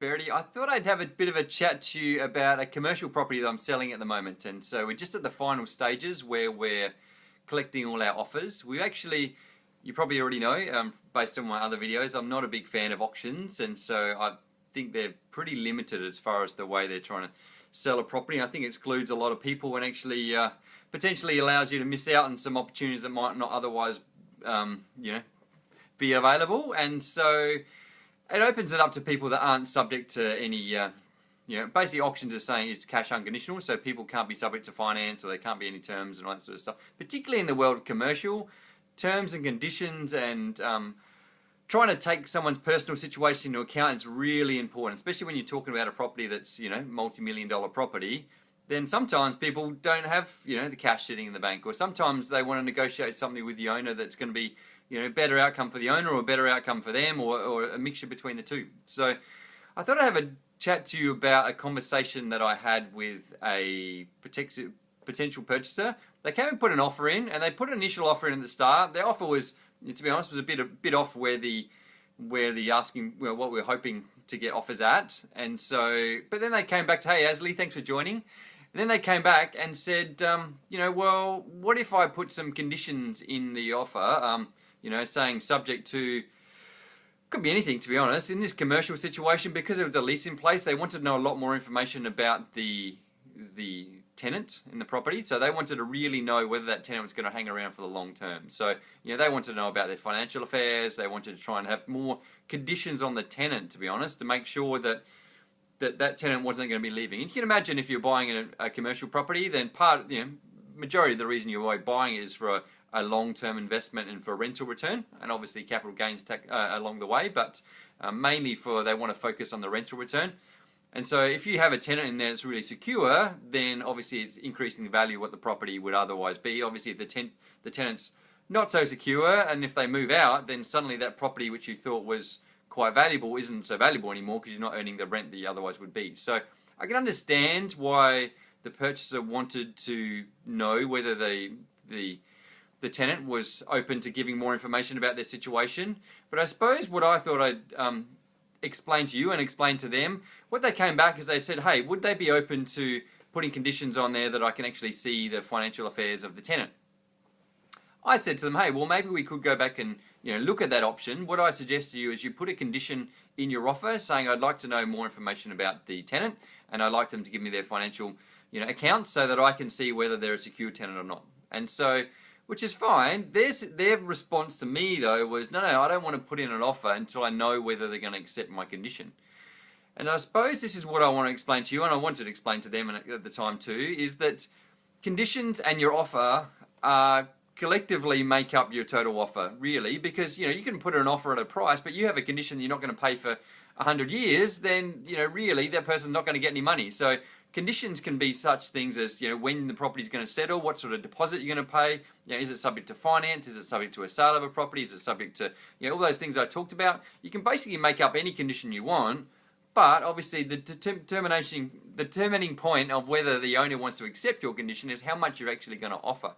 Verity, I thought I'd have a bit of a chat to you about a commercial property that I'm selling at the moment. And so we're just at the final stages where we're collecting all our offers. We actually, you probably already know, based on my other videos, I'm not a big fan of auctions. And so I think they're pretty limited as far as the way they're trying to sell a property. I think it excludes a lot of people and actually potentially allows you to miss out on some opportunities that might not otherwise, be available. And so it opens it up to people that aren't subject to any, basically auctions are saying it's cash unconditional, so people can't be subject to finance or there can't be any terms and all that sort of stuff. Particularly in the world of commercial, terms and conditions and trying to take someone's personal situation into account is really important, especially when you're talking about a property that's, multi-million-dollar property. Then sometimes people don't have, the cash sitting in the bank, or sometimes they want to negotiate something with the owner that's going to be better outcome for the owner or better outcome for them or a mixture between the two. So I thought I'd have a chat to you about a conversation that I had with a potential purchaser. They came and put an offer in, and they put an initial offer in at the start. Their offer was, to be honest, was a bit off where the asking, what we were hoping to get offers at. And so, but then they came back to, hey, Asley, thanks for joining. And then they came back and said, well, what if I put some conditions in the offer? Saying subject to, could be anything, to be honest. In this commercial situation, because there was a lease in place, they wanted to know a lot more information about the tenant in the property. So they wanted to really know whether that tenant was going to hang around for the long term. So, they wanted to know about their financial affairs. They wanted to try and have more conditions on the tenant, to be honest, to make sure that tenant wasn't going to be leaving. And you can imagine if you're buying a commercial property, then majority of the reason you're buying it is for a long-term investment and for rental return, and obviously capital gains along the way, but mainly they want to focus on the rental return. And so if you have a tenant in there that's really secure, then obviously it's increasing the value of what the property would otherwise be. Obviously if the tenant's not so secure, and if they move out, then suddenly that property which you thought was quite valuable isn't so valuable anymore because you're not earning the rent that you otherwise would be. So I can understand why the purchaser wanted to know whether the tenant was open to giving more information about their situation. But I suppose what I thought I'd explain to you and explain to them, what they came back is they said, hey, would they be open to putting conditions on there that I can actually see the financial affairs of the tenant? I said to them, hey, well, maybe we could go back and look at that option. What I suggest to you is you put a condition in your offer saying I'd like to know more information about the tenant and I'd like them to give me their financial accounts so that I can see whether they're a secure tenant or not. And so, which is fine. Their response to me, though, was, no, I don't want to put in an offer until I know whether they're going to accept my condition. And I suppose this is what I want to explain to you, and I wanted to explain to them at the time too, is that conditions and your offer collectively make up your total offer, really, because you can put an offer at a price, but you have a condition you're not going to pay for 100 years, then really that person's not going to get any money. So conditions can be such things as when the property is going to settle, what sort of deposit you're going to pay, is it subject to finance, is it subject to a sale of a property, is it subject to all those things I talked about. You can basically make up any condition you want, but obviously the determining point of whether the owner wants to accept your condition is how much you're actually going to offer.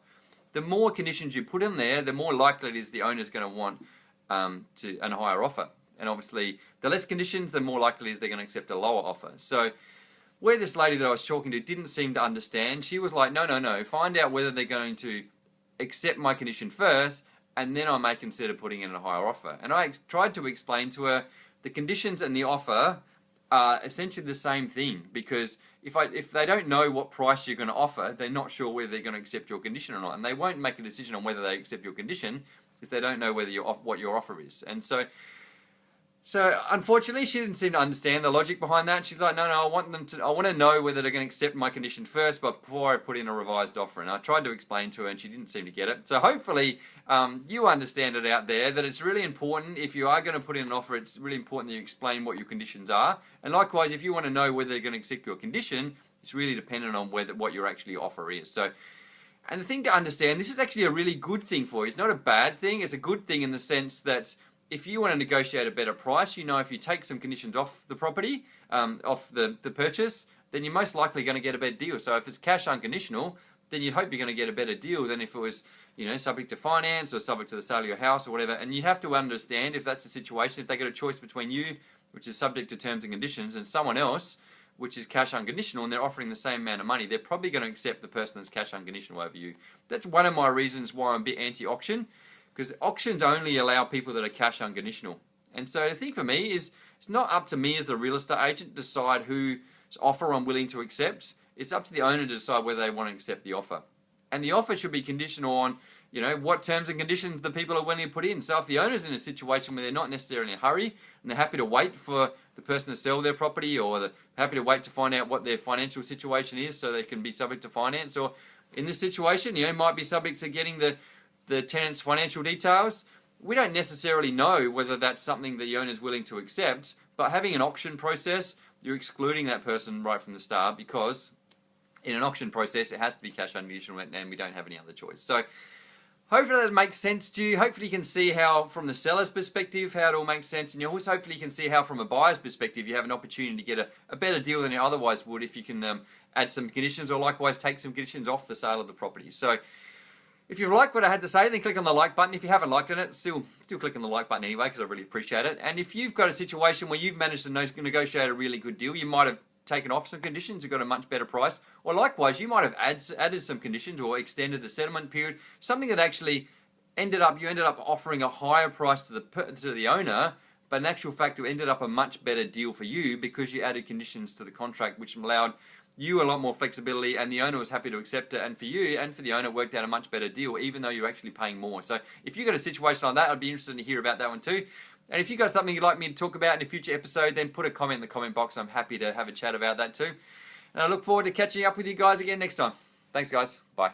The more conditions you put in there, the more likely it is the owner's going to want a higher offer. And obviously, the less conditions, the more likely it is they're going to accept a lower offer. So where this lady that I was talking to didn't seem to understand, she was like, no, find out whether they're going to accept my condition first, and then I may consider putting in a higher offer. And I tried to explain to her the conditions and the offer are essentially the same thing, because if they don't know what price you're going to offer, they're not sure whether they're going to accept your condition or not, and they won't make a decision on whether they accept your condition because they don't know whether what your offer is. And so unfortunately, she didn't seem to understand the logic behind that. She's like, no, I want to know whether they're going to accept my condition first before I put in a revised offer. And I tried to explain to her, and she didn't seem to get it. So hopefully, you understand it out there, that it's really important, if you are going to put in an offer, it's really important that you explain what your conditions are. And likewise, if you want to know whether they're going to accept your condition, it's really dependent on what your actually offer is. So, and the thing to understand, this is actually a really good thing for you. It's not a bad thing. It's a good thing in the sense that if you want to negotiate a better price, if you take some conditions off the property, off the purchase, then you're most likely going to get a better deal. So if it's cash unconditional, then you'd hope you're going to get a better deal than if it was, subject to finance or subject to the sale of your house or whatever. And you have to understand, if that's the situation, if they get a choice between you which is subject to terms and conditions, and someone else, which is cash unconditional, and they're offering the same amount of money, they're probably going to accept the person that's cash unconditional over you. That's one of my reasons why I'm a bit anti-auction, because auctions only allow people that are cash unconditional. And so the thing for me is, it's not up to me as the real estate agent to decide whose offer I'm willing to accept. It's up to the owner to decide whether they want to accept the offer. And the offer should be conditional on, what terms and conditions the people are willing to put in. So if the owner's in a situation where they're not necessarily in a hurry and they're happy to wait for the person to sell their property, or they're happy to wait to find out what their financial situation is so they can be subject to finance, or in this situation, might be subject to getting the tenant's financial details. We don't necessarily know whether that's something the owner's willing to accept, but having an auction process, you're excluding that person right from the start, because in an auction process, it has to be cash unconditional, and we don't have any other choice. So hopefully that makes sense to you. Hopefully you can see how, from the seller's perspective, how it all makes sense. And also hopefully you can see how, from a buyer's perspective, you have an opportunity to get a better deal than you otherwise would if you can add some conditions, or likewise take some conditions off the sale of the property. So if you like what I had to say, then click on the like button. If you haven't liked it, still click on the like button anyway, because I really appreciate it. And if you've got a situation where you've managed to negotiate a really good deal, you might have taken off some conditions and got a much better price, or likewise you might have added some conditions or extended the settlement period, something that actually you ended up offering a higher price to the owner, but in actual fact it ended up a much better deal for you because you added conditions to the contract which allowed you a lot more flexibility, and the owner was happy to accept it, and for you and for the owner it worked out a much better deal, even though you're actually paying more. So if you've got a situation like that, I'd be interested to hear about that one too. And if you've got something you'd like me to talk about in a future episode, then put a comment in the comment box. I'm happy to have a chat about that too. And I look forward to catching up with you guys again next time. Thanks guys. Bye.